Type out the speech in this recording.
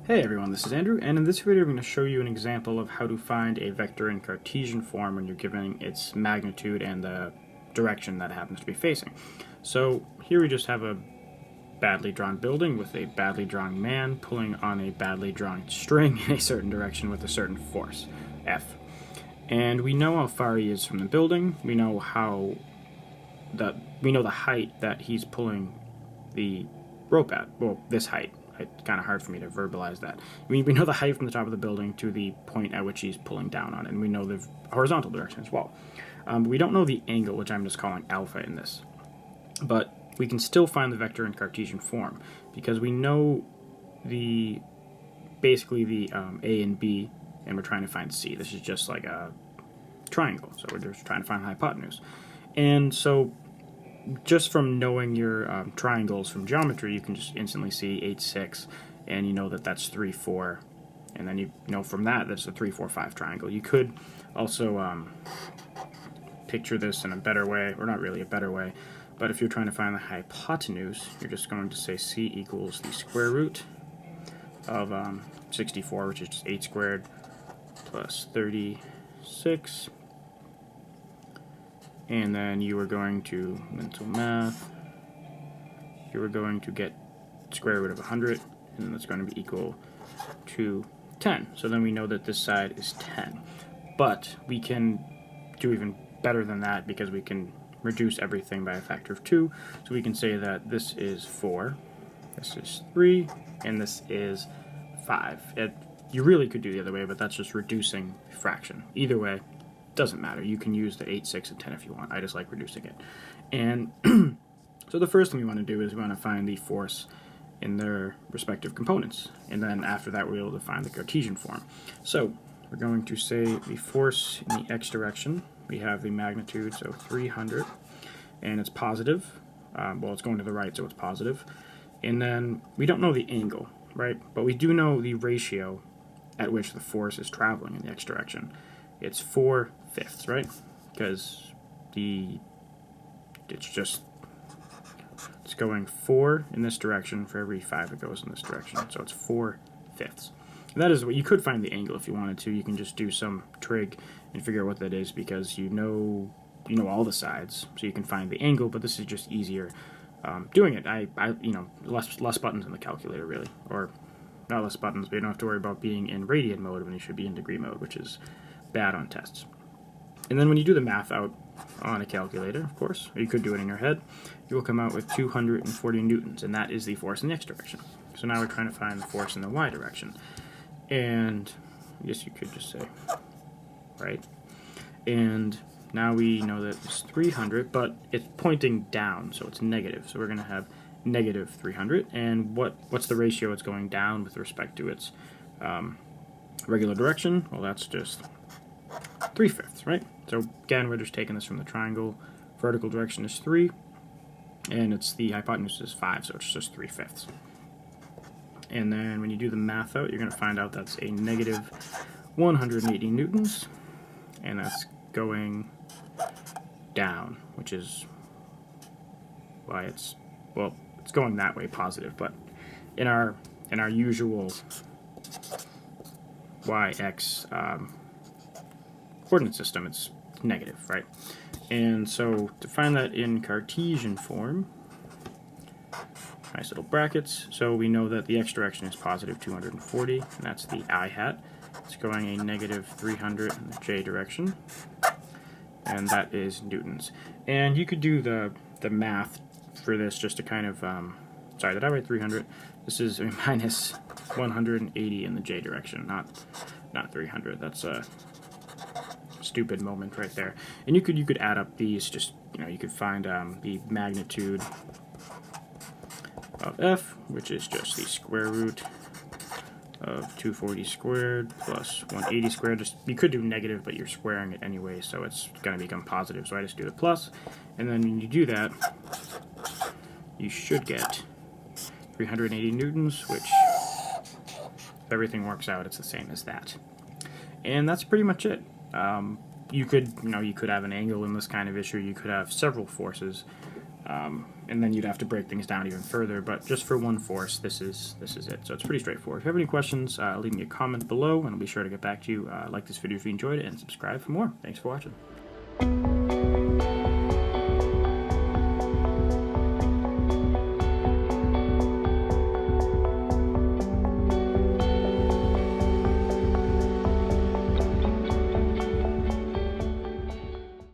Hey everyone, this is Andrew, and in this video I'm going to show you an example of how to find a vector in Cartesian form when you're given its magnitude and the direction that it happens to be facing. So here we just have a badly drawn building with a badly drawn man pulling on a badly drawn string in a certain direction with a certain force, F. And we know how far he is from the building, we know the height that he's pulling the rope at, well, this height. It's kind of hard for me to verbalize that. We know the height from the top of the building to the point at which he's pulling down on it, and we know the horizontal direction as well. But we don't know the angle, which I'm just calling alpha in this. But we can still find the vector in Cartesian form, because we know basically the A and B, and we're trying to find C. This is just like a triangle, so we're just trying to find the hypotenuse. And so just from knowing your triangles from geometry, you can just instantly see 8, 6, and you know that that's 3, 4, and then you know from that that's a 3, 4, 5 triangle. You could also picture this in a better way, or not really a better way, but if you're trying to find the hypotenuse, you're just going to say C equals the square root of 64, which is just 8 squared, plus 36, and then you are going to, mental math, you are going to get square root of 100, and then that's going to be equal to 10. So then we know that this side is 10. But we can do even better than that because we can reduce everything by a factor of 2. So we can say that this is 4, this is 3, and this is 5. You really could do the other way, but that's just reducing fraction. Either way, doesn't matter. You can use the 8, 6, and 10 if you want. I just like reducing it. And so the first thing we want to do is we want to find the force in their respective components. And then after that, we're able to find the Cartesian form. So we're going to say the force in the x direction. We have the magnitude, so 300, and it's positive. Well, it's going to the right, so it's positive. And then we don't know the angle, right? But we do know the ratio at which the force is traveling in the x direction. It's 4/5, right? Because it's going 4 in this direction for every 5 it goes in this direction. So it's 4/5. And that is what you could find the angle if you wanted to. You can just do some trig and figure out what that is because you know all the sides, so you can find the angle. But this is just easier doing it. Less buttons in the calculator really, or not less buttons, but you don't have to worry about being in radian mode when you should be in degree mode, which is bad on tests. And then when you do the math out on a calculator, of course, or you could do it in your head, you will come out with 240 newtons, and that is the force in the x direction. So now we're trying to find the force in the y direction. And I guess you could just say, right? And now we know that it's 300, but it's pointing down, so it's negative. So we're going to have negative 300. And what's the ratio it's going down with respect to its regular direction? Well, that's just 3/5, right? So again, we're just taking this from the triangle. Vertical direction is 3, and the hypotenuse is 5, so it's just 3/5. And then when you do the math out, you're going to find out that's a negative 180 newtons, and that's going down, which is why it's going that way, positive. But in our usual y/x coordinate system, it's negative, right? And so to find that in Cartesian form, nice little brackets, so we know that the x direction is positive 240, and that's the I hat. It's going a negative 300 in the j direction, and that is newtons. And you could do the math for this just to kind of, sorry, did I write 300? This is minus 180 in the j direction, not 300. That's a stupid moment right there. And you could add up these, just you could find the magnitude of f, which is just the square root of 240 squared plus 180 squared. You could do negative, but you're squaring it anyway, so it's going to become positive, so I just do the plus. And then when you do that, you should get 380 newtons, which, if everything works out, it's the same as that. And that's pretty much it. You could have an angle in this kind of issue. You could have several forces and then you'd have to break things down even further. But just for 1/4, this is it. So it's pretty straightforward. If you have any questions, leave me a comment below, and I'll be sure to get back to you. Like this video if you enjoyed it, and subscribe for more. Thanks for watching.